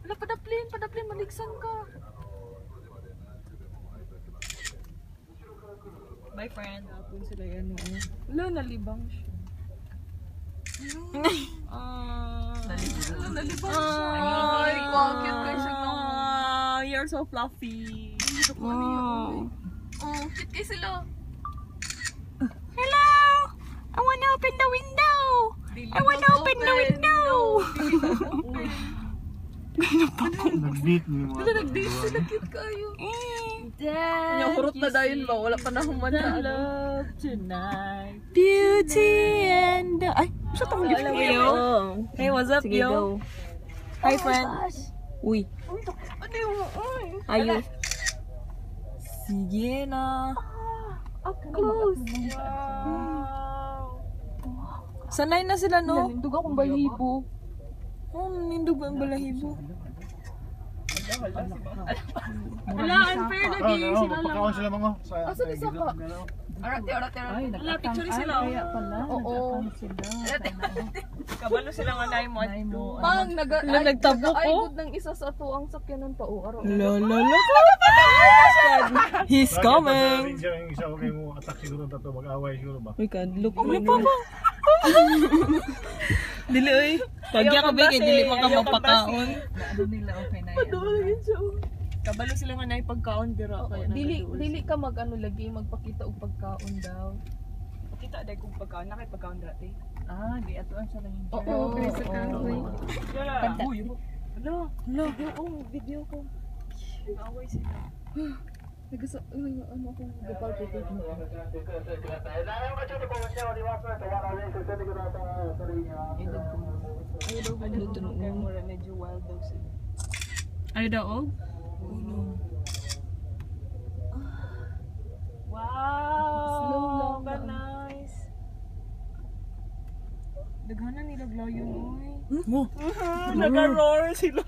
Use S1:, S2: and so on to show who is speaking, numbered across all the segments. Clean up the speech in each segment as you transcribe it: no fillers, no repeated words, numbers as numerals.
S1: Wala, padaplin, maligsan ka.
S2: Bye, friend.
S1: Tapon sila yan, oo. Wala, nalibang siya. Nalibang siya. Ay, cute kayo siya.
S2: You're so fluffy.
S1: Wow. Oh, cute kayo sila.
S2: Hello! I wanna open the window! I wanna open the window!
S3: Nag-date mo
S1: Wala, nag-date sila, cute kayo.
S2: Dad,
S1: Yung kurot na dayon ba? Wala pa na humanda.
S2: love tonight. Beauty and the... Ay, saan ako dito? Hey, what's up,
S4: Sige,
S2: yo?
S4: go.
S2: Hi, friend. Uy.
S1: Ano yung...
S4: Ayun.
S2: Sige na.
S1: Up close.
S2: Sanay na sila, no?
S1: Nalindog akong balibo.
S2: Oh, nindog ba ang balahibo?
S1: Wala, unfair na din sila lang.
S3: Pagkaon sila mga.
S1: Asa na saka? Arate.
S2: Wala, picture sila.
S1: Oo.
S2: Kabalo sila nga na mo.
S1: Pang
S2: nagtabok ko.
S1: nag-aigod ng isa sa to ang sakyanan pa o araw.
S2: Lolo. He's coming.
S3: Yung isa ko kayo mo attack siguro tato mag-away siguro ba?
S2: Uy, kadlok. Ano pa ba? Dili, uy. Pagya ka, Beke, dili mo ka mapakaon.
S4: Ano nila okay na yan.
S1: Padulagin siya.
S2: Kabalo sila nga na ipagkaon, dira.
S1: Dili ka mag-ano lagi, magpakita og pagkaon daw.
S2: Kita dahil kung pagkaon, nakipagkaon dati.
S4: Ah, di ato ang sarang yung
S1: Oo, pero sa kahoy.
S2: Uy,
S1: Hala, video ko.
S2: nag-away sila.
S1: Nagasa, ano akong gapalpitate mo.
S2: Ano ito nung mura, medyo wild daw sila.
S1: Ay daw?
S2: Wow!
S1: Slow lang
S2: Ba nice! Daghanan nila glayon, oy. Nag-roar sila.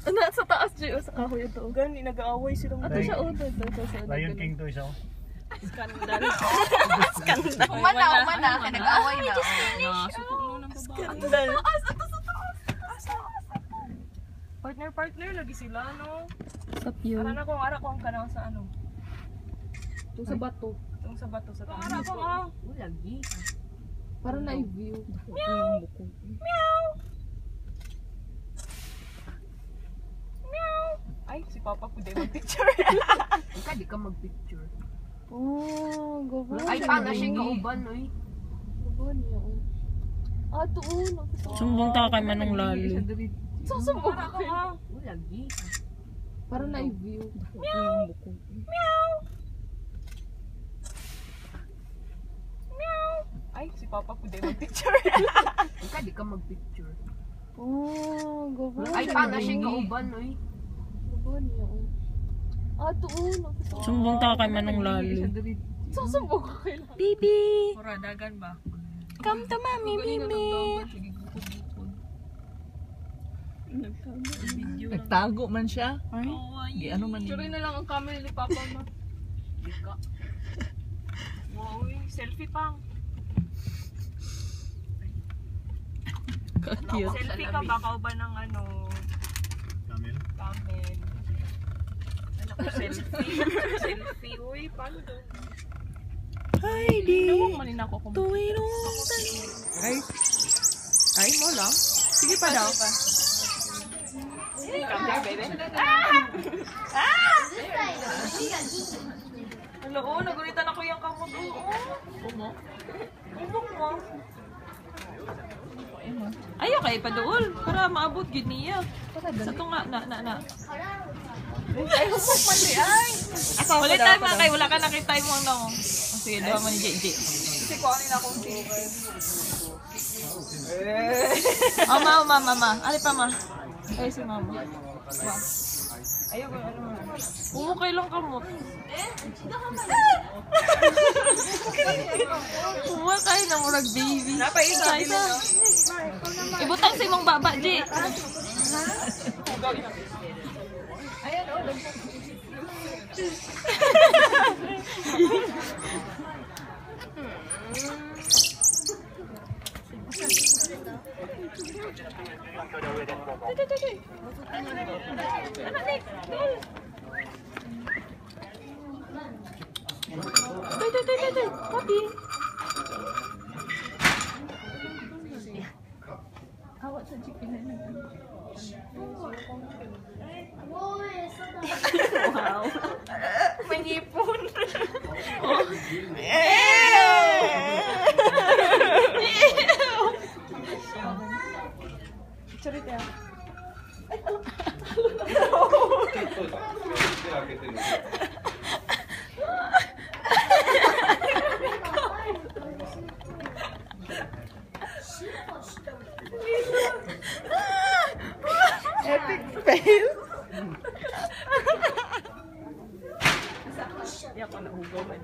S1: Ano, sa taas, Gio, sa kahoy ito.
S2: Gani, nag-aaway sila.
S1: Ato siya, ito.
S3: Lion King to isa.
S2: Scandal.
S1: Umana, kaya nag-away na.
S2: Nasuko mo ng babae. Partner, lagi sila, no?
S1: Sa view.
S2: Ara ko ang kanang sa ano.
S1: Ito sa bato.
S2: Itong sa bato sa taas. Ara ko, ah.
S4: lagi.
S1: Para na-view.
S2: Ay, si Papa po din mag-picture.
S4: Ika, di ka mag-picture.
S1: Oh, gabo.
S4: Ay, paano siya kauban, oy.
S1: Gabo niya. Ah, tuon.
S2: Sumbong ta kay Manong Lalo.
S1: Sasubok
S2: Ara ko,
S1: ko.
S2: ah.
S4: Lagi.
S1: Para na-view.
S2: Ay, si Papa po din mag-picture.
S4: Ika, di ka mag-picture.
S1: Oh, gabo.
S4: Ay, paano siya kauban, oy.
S1: Gabo niya. Ah, tuon.
S2: Sumbong ta kay Manong Lalo.
S1: Sasubok ko kayo.
S2: Bibi! Mura, dagan ba? Come to mommy, Bibi!
S4: Nagtago man siya.
S2: Di
S4: ano man
S1: Tuloy na lang ang camera ni Papa mo.
S2: Wow, selfie pang. Selfie ka ba? Kao ba ng ano?
S3: Camel.
S2: Camel. Ano ko, selfie? Selfie, uy, paano doon? Heidi! Nawang manin ako kung Ay mo lang? Sige pa daw. Come here, baby. Hello, oh, nagulitan ako yung kamot. Umok mo. Ayaw kayo pa doon para maabot gid niya. Sa to nga na. Ay, humok man di ay. Wala tayo mga kay wala ka nakita mo no. Sige, daw man ni JJ. Kasi ko ani na akong tinik. Mama. Ali pa ma. Ay si mama. Ayaw ko ano. Umukay lang kamot. Umakay na murag baby. Isa. Ibutang sa imong baba, G. Ayan, oh. Ano, Nick? Dol! Tay! Papi! Awat sa chicken na naman. Wow! May ngipon! Charit ya.
S1: Epic fail.
S2: Yan ko nahugaw man.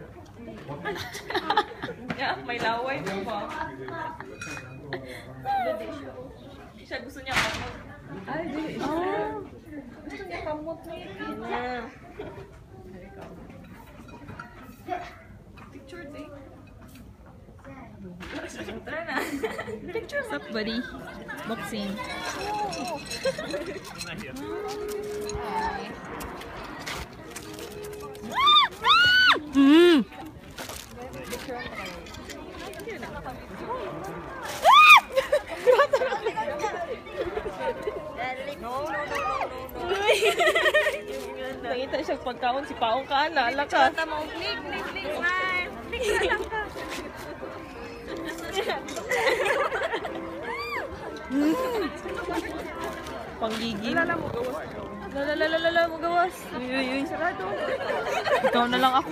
S2: Ya, may laway mo ba? Siya gusto niya kamot.
S1: Ay, di. Gusto niya kamot ni.
S2: Picture day. Tara na. Picture. What's up, buddy? Boxing. Nakita siya pagkaon si Paong ka, nala ka. Panggigil. Lala mo gawas. Uy, sarado. Ikaw na lang ako.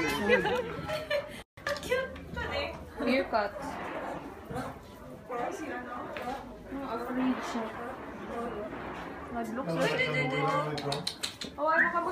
S1: Haircut. Afraid siya. Nag-look siya. Oh, ano ka ba